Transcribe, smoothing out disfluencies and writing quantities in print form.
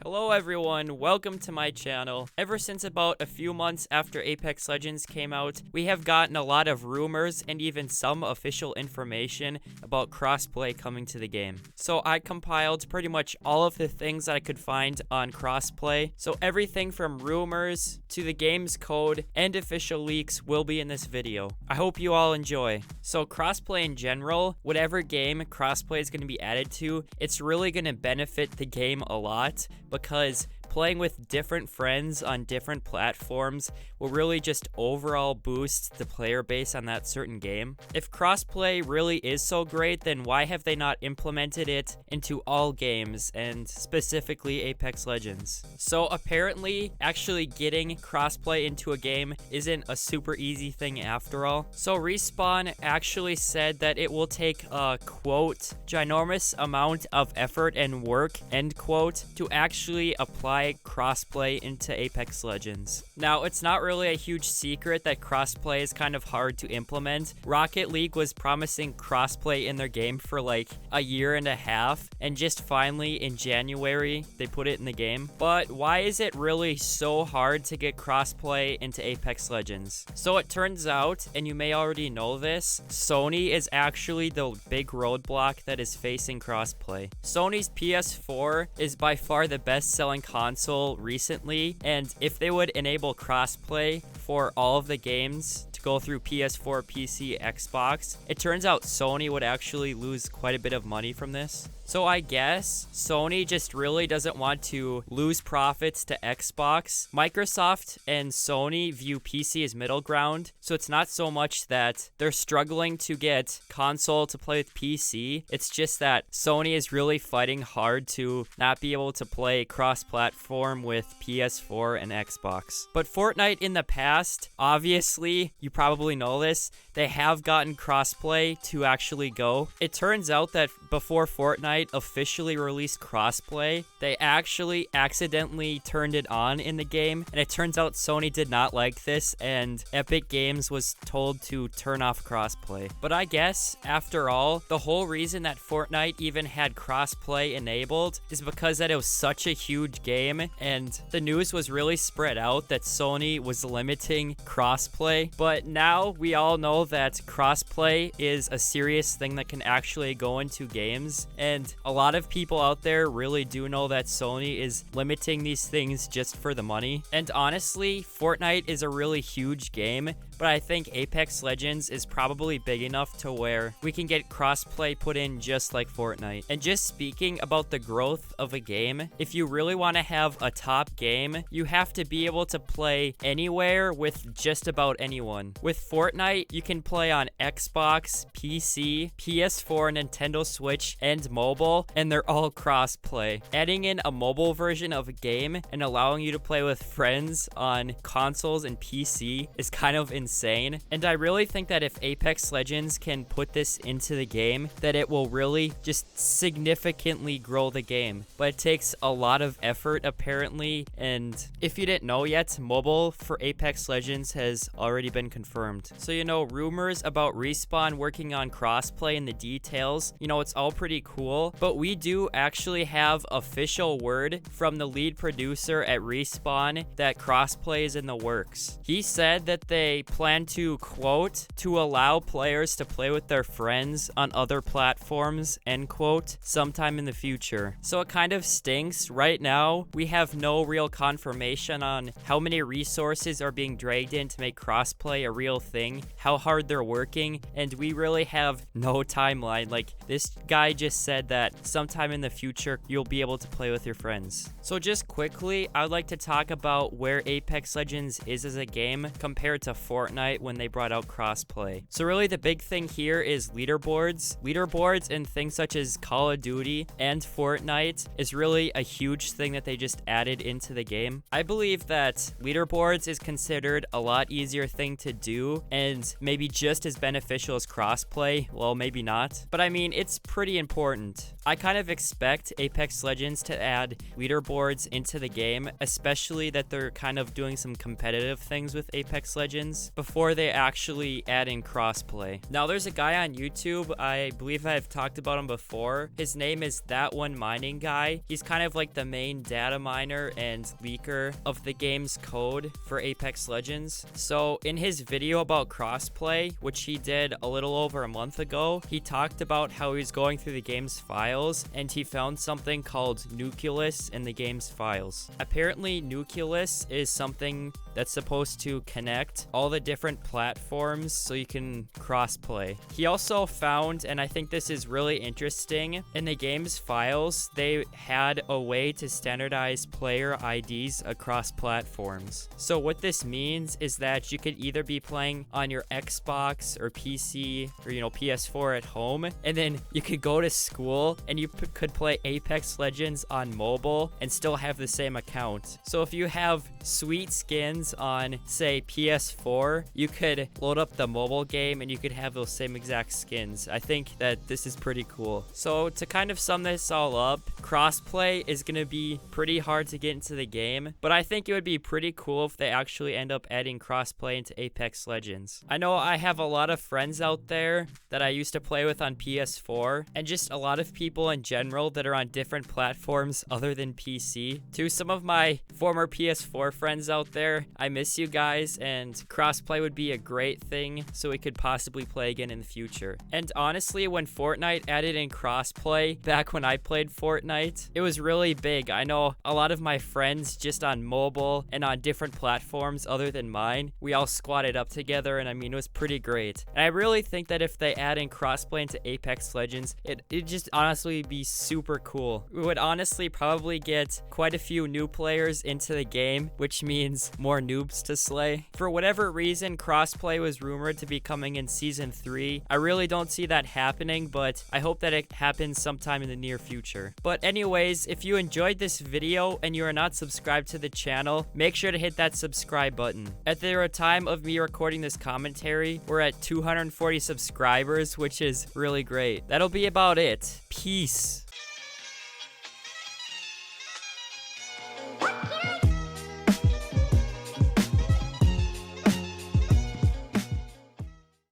Hello everyone, welcome to my channel. Ever since about a few months after Apex Legends came out, we have gotten a lot of rumors and even some official information about crossplay coming to the game. So I compiled pretty much all of the things that I could find on crossplay. So everything from rumors to the game's code and official leaks will be in this video. I hope you all enjoy. So crossplay in general, whatever game crossplay is going to be added to, it's really going to benefit the game a lot, because playing with different friends on different platforms will really just overall boost the player base on that certain game. If crossplay really is so great, then why have they not implemented it into all games, and specifically Apex Legends? So apparently, actually getting crossplay into a game isn't a super easy thing after all. So Respawn actually said that it will take a, quote, ginormous amount of effort and work, end quote, to actually apply crossplay into Apex Legends. Now, it's not really a huge secret that crossplay is kind of hard to implement. Rocket League was promising crossplay in their game for like a year and a half, and just finally in January they put it in the game. But why is it really so hard to get crossplay into Apex Legends? So it turns out, and you may already know this, Sony is actually the big roadblock that is facing crossplay. Sony's PS4 is by far the best-selling console recently, and if they would enable crossplay for all of the games to go through PS4, PC, Xbox, it turns out Sony would actually lose quite a bit of money from this. So I guess Sony just really doesn't want to lose profits to Xbox. Microsoft and Sony view PC as middle ground, so it's not so much that they're struggling to get console to play with PC. It's just that Sony is really fighting hard to not be able to play cross-platform with PS4 and Xbox. But Fortnite in the past, obviously, you probably know this, they have gotten crossplay to actually go. It turns out that before Fortnite officially released crossplay, they actually accidentally turned it on in the game, and it turns out Sony did not like this, and Epic Games was told to turn off crossplay. But I guess, after all, the whole reason that Fortnite even had crossplay enabled is because that it was such a huge game, and the news was really spread out that Sony was limiting crossplay. But now we all know that crossplay is a serious thing that can actually go into games, and a lot of people out there really do know that Sony is limiting these things just for the money. And honestly, Fortnite is a really huge game, but I think Apex Legends is probably big enough to where we can get crossplay put in just like Fortnite. And just speaking about the growth of a game, if you really want to have a top game, you have to be able to play anywhere with just about anyone. With Fortnite, you can play on Xbox, PC, PS4, Nintendo Switch, and mobile, and they're all cross-play. Adding in a mobile version of a game and allowing you to play with friends on consoles and PC is kind of insane. And I really think that if Apex Legends can put this into the game, that it will really just significantly grow the game. But it takes a lot of effort apparently, and if you didn't know yet, mobile for Apex Legends has already been confirmed. So rumors about Respawn working on crossplay and the details, it's all pretty cool, but we do actually have official word from the lead producer at Respawn that crossplay is in the works. He said that they plan to, quote, to allow players to play with their friends on other platforms, end quote, sometime in the future. So it kind of stinks. Right now, we have no real confirmation on how many resources are being dragged in to make crossplay a real thing, how hard they're working, and we really have no timeline. Like, this guy just said that sometime in the future you'll be able to play with your friends. So just quickly, I'd like to talk about where Apex Legends is as a game compared to Fortnite when they brought out crossplay. So really the big thing here is leaderboards. Leaderboards and things such as Call of Duty and Fortnite is really a huge thing that they just added into the game. I believe that leaderboards is considered a lot easier thing to do and maybe just as beneficial as crossplay. Well, maybe not, but I mean, it's pretty important. I kind of expect Apex Legends to add leaderboards into the game, especially that they're kind of doing some competitive things with Apex Legends. before they actually add in crossplay. Now, there's a guy on YouTube, I believe I've talked about him before. His name is That One Mining Guy. He's kind of like the main data miner and leaker of the game's code for Apex Legends. So in his video about crossplay, which he did a little over a month ago, he talked about how he's going through the game's files and he found something called Nucleus in the game's files. Apparently, Nucleus is something that's supposed to connect all the different platforms so you can crossplay. He also found, and I think this is really interesting, in the game's files, they had a way to standardize player IDs across platforms. So what this means is that you could either be playing on your Xbox or PC or, PS4 at home, and then you could go to school and you could play Apex Legends on mobile and still have the same account. So if you have sweet skins on, say, PS4, you could load up the mobile game and you could have those same exact skins. I think that this is pretty cool. So to kind of sum this all up, crossplay is going to be pretty hard to get into the game, but I think it would be pretty cool if they actually end up adding crossplay into Apex Legends. I know I have a lot of friends out there that I used to play with on PS4, and just a lot of people in general that are on different platforms other than PC. To some of my former PS4 friends out there, I miss you guys, and crossplay would be a great thing so we could possibly play again in the future. And honestly, when Fortnite added in crossplay back when I played Fortnite, it was really big. I know a lot of my friends just on mobile and on different platforms other than mine, we all squatted up together, and I mean, it was pretty great. And I really think that if they add in crossplay into Apex Legends, it'd just honestly be super cool. We would honestly probably get quite a few new players into the game, which means more noobs to slay. For whatever reason, crossplay was rumored to be coming in Season 3. I really don't see that happening, but I hope that it happens sometime in the near future. But anyways, if you enjoyed this video and you are not subscribed to the channel, make sure to hit that subscribe button. At the time of me recording this commentary, we're at 240 subscribers, which is really great. That'll be about it. Peace.